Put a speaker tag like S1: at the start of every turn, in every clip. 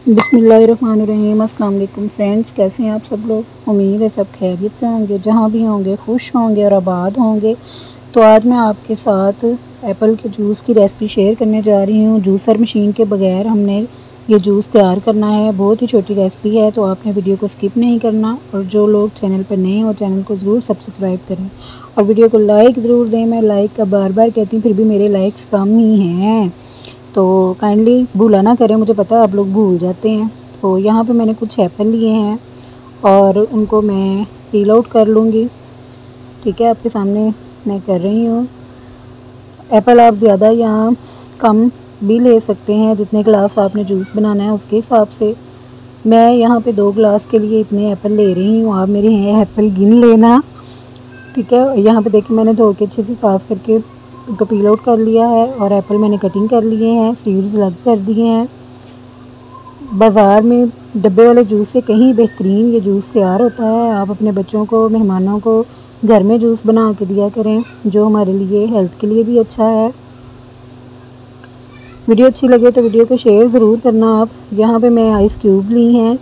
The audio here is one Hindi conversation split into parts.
S1: बिस्मिल्लाहिर्रहमानिर्रहीम। अस्सलाम वालेकुम फ्रेंड्स, कैसे हैं आप सब लोग। उम्मीद है सब खैरियत से होंगे, जहाँ भी होंगे खुश होंगे और आबाद होंगे। तो आज मैं आपके साथ एप्पल के जूस की रेसिपी शेयर करने जा रही हूँ। जूसर मशीन के बगैर हमने ये जूस तैयार करना है। बहुत ही छोटी रेसिपी है, तो आपने वीडियो को स्किप नहीं करना। और जो लोग चैनल पर नए हो, चैनल को ज़रूर सब्सक्राइब करें और वीडियो को लाइक ज़रूर दें। मैं लाइक का बार बार कहती हूँ, फिर भी मेरे लाइक्स कम ही हैं, तो काइंडली भूला ना करें। मुझे पता है आप लोग भूल जाते हैं। तो यहाँ पे मैंने कुछ एप्पल लिए हैं और उनको मैं पील आउट कर लूँगी। ठीक है, आपके सामने मैं कर रही हूँ। एप्पल आप ज़्यादा या कम भी ले सकते हैं, जितने गिलास आपने जूस बनाना है उसके हिसाब से। मैं यहाँ पे 2 गिलास के लिए इतने एप्पल ले रही हूँ। आप मेरे एप्पल गिन लेना। ठीक है, यहाँ पे देखिए मैंने धो के अच्छे से साफ़ करके उनको पील आउट कर लिया है और एप्पल मैंने कटिंग कर लिए हैं, सीड्स अलग कर दिए हैं। बाज़ार में डब्बे वाले जूस से कहीं बेहतरीन ये जूस तैयार होता है। आप अपने बच्चों को, मेहमानों को घर में जूस बना के दिया करें, जो हमारे लिए हेल्थ के लिए भी अच्छा है। वीडियो अच्छी लगे तो वीडियो को शेयर ज़रूर करना आप। यहाँ पे मैं आइस क्यूब ली हैं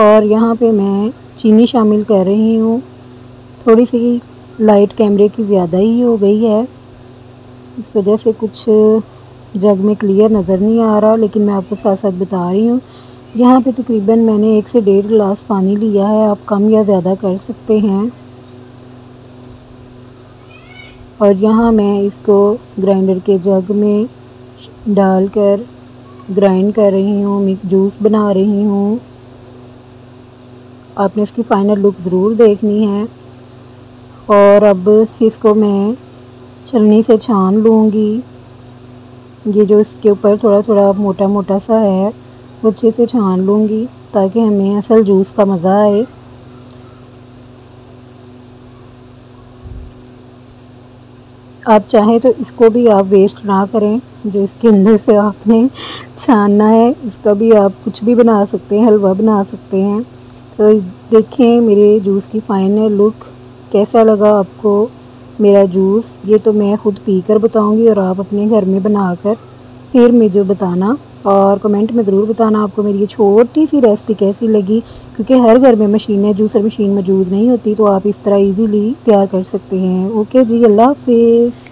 S1: और यहाँ पे मैं चीनी शामिल कर रही हूँ। थोड़ी सी लाइट कैमरे की ज़्यादा ही हो गई है, इस वजह से कुछ जग में क्लियर नज़र नहीं आ रहा, लेकिन मैं आपको साथ साथ बता रही हूँ। यहाँ पे तकरीबन मैंने 1 से 1.5 गिलास पानी लिया है। आप कम या ज़्यादा कर सकते हैं। और यहाँ मैं इसको ग्राइंडर के जग में डालकर ग्राइंड कर रही हूँ, जूस बना रही हूँ। आपने इसकी फ़ाइनल लुक ज़रूर देखनी है। और अब इसको मैं छलनी से छान लूँगी। ये जो इसके ऊपर थोड़ा थोड़ा मोटा मोटा सा है, वो अच्छे से छान लूँगी ताकि हमें असल जूस का मज़ा आए। आप चाहें तो इसको भी आप वेस्ट ना करें, जो इसके अंदर से आपने छानना है, इसका भी आप कुछ भी बना सकते हैं, हलवा बना सकते हैं। तो देखें मेरे जूस की फ़ाइनल लुक। कैसा लगा आपको मेरा जूस, ये तो मैं ख़ुद पीकर बताऊंगी और आप अपने घर में बनाकर फिर मुझे बताना और कमेंट में ज़रूर बताना आपको मेरी ये छोटी सी रेसिपी कैसी लगी। क्योंकि हर घर में मशीनें, जूसर मशीन मौजूद नहीं होती, तो आप इस तरह इजीली तैयार कर सकते हैं। ओके जी, अल्लाह हाफिज़।